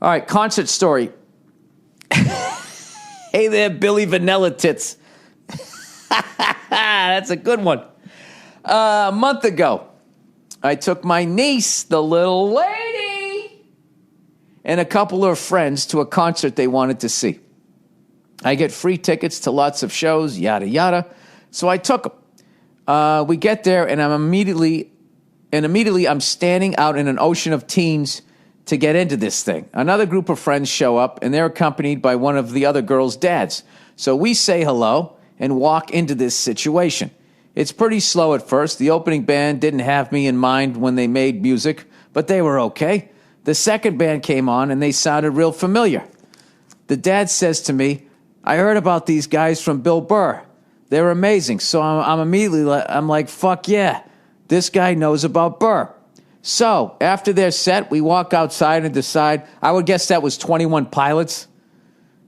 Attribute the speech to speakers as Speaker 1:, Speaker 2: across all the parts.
Speaker 1: All right, concert story. Hey there, Billy Vanilla Tits. That's a good one. A month ago, I took my niece, the little lady, and a couple of friends to a concert they wanted to see. I get free tickets to lots of shows, yada, yada. So I took them. We get there, and immediately I'm standing out in an ocean of teens to get into this thing. Another group of friends show up, and they're accompanied by one of the other girls' dads. So we say hello and walk into this situation. It's pretty slow at first. The opening band didn't have me in mind when they made music, but they were okay. The second band came on, and they sounded real familiar. The dad says to me, I heard about these guys from Bill Burr. They're amazing. So I'm like, fuck yeah, this guy knows about Burr. So after they're set, we walk outside and decide, I would guess that was 21 Pilots,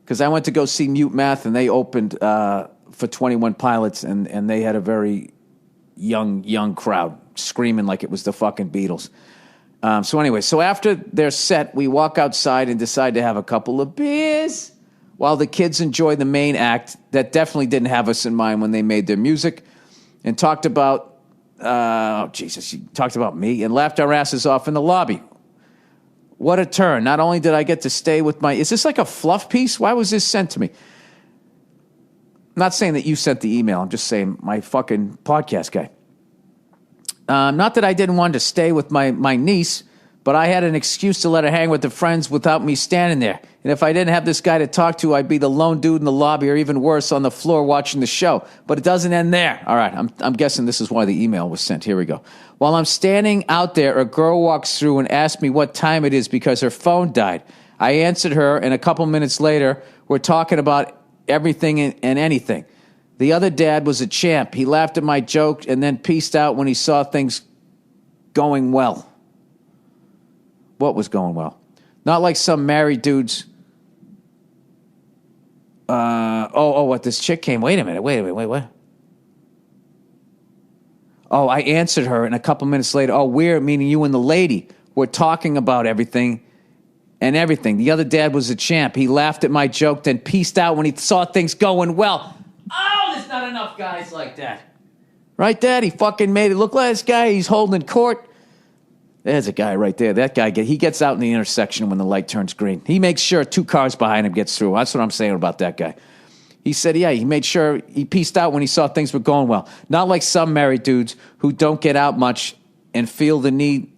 Speaker 1: because I went to go see Mute Math, and they opened for 21 Pilots, and they had a very young crowd screaming like it was the fucking Beatles. So after they're set, we walk outside and decide to have a couple of beers while the kids enjoy the main act that definitely didn't have us in mind when they made their music, and talked about, she talked about me and laughed our asses off in the lobby. What a turn. Not only did I get to stay with is this like a fluff piece? Why was this sent to me? I'm not saying that you sent the email. I'm just saying my fucking podcast guy. Not that I didn't want to stay with my niece, but I had an excuse to let her hang with the friends without me standing there. And if I didn't have this guy to talk to, I'd be the lone dude in the lobby, or even worse, on the floor watching the show. But it doesn't end there. All right, I'm guessing this is why the email was sent. Here we go. While I'm standing out there, a girl walks through and asks me what time it is because her phone died. I answered her, and a couple minutes later, we're talking about everything and anything. The other dad was a champ. He laughed at my joke and then peaced out when he saw things going well. What was going well? Not like some married dudes. What this chick came. Wait a minute, what? Oh, I answered her, and a couple minutes later, we're, meaning you and the lady, were talking about everything and everything. The other dad was a champ. He laughed at my joke, then peaced out when he saw things going well. Oh, there's not enough guys like that. Right, Dad? He fucking made it look like this guy. He's holding court. There's a guy right there. That guy, he gets out in the intersection when the light turns green. He makes sure 2 cars behind him gets through. That's what I'm saying about that guy. He said, yeah, he made sure he pieced out when he saw things were going well. Not like some married dudes who don't get out much and feel the need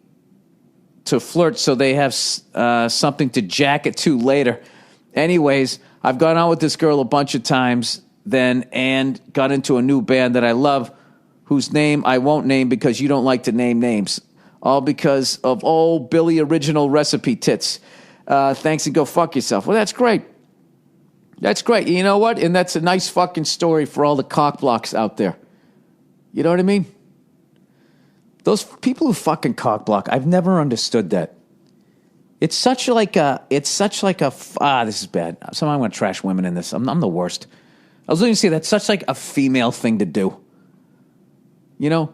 Speaker 1: to flirt so they have something to jack it to later. Anyways, I've gone out with this girl a bunch of times then and got into a new band that I love, whose name I won't name because you don't like to name names. All because of old Billy Original Recipe Tits. Thanks and go fuck yourself. Well, that's great. That's great. You know what? And that's a nice fucking story for all the cock blocks out there. You know what I mean? Those people who fucking cock block, I've never understood that. It's such like a, this is bad. Somehow I'm going to trash women in this. I'm the worst. I was going to say that's such like a female thing to do. You know?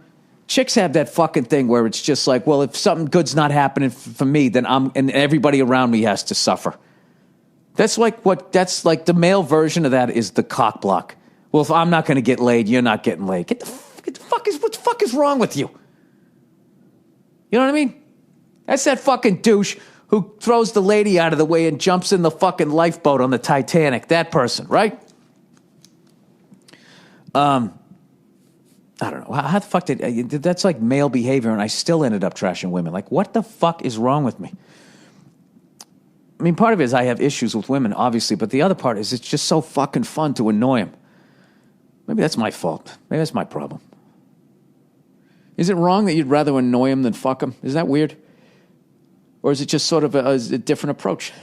Speaker 1: Chicks have that fucking thing where it's just like, well, if something good's not happening for me, then and everybody around me has to suffer. That's like the male version of that is the cock block. Well, if I'm not going to get laid, you're not getting laid. What the fuck is wrong with you? You know what I mean? That's that fucking douche who throws the lady out of the way and jumps in the fucking lifeboat on the Titanic. That person, right? I don't know. How the fuck that's like male behavior, and I still ended up trashing women. Like, what the fuck is wrong with me? I mean, part of it is I have issues with women, obviously, but the other part is it's just so fucking fun to annoy them. Maybe that's my fault. Maybe that's my problem. Is it wrong that you'd rather annoy them than fuck them? Is that weird? Or is it just sort of a different approach?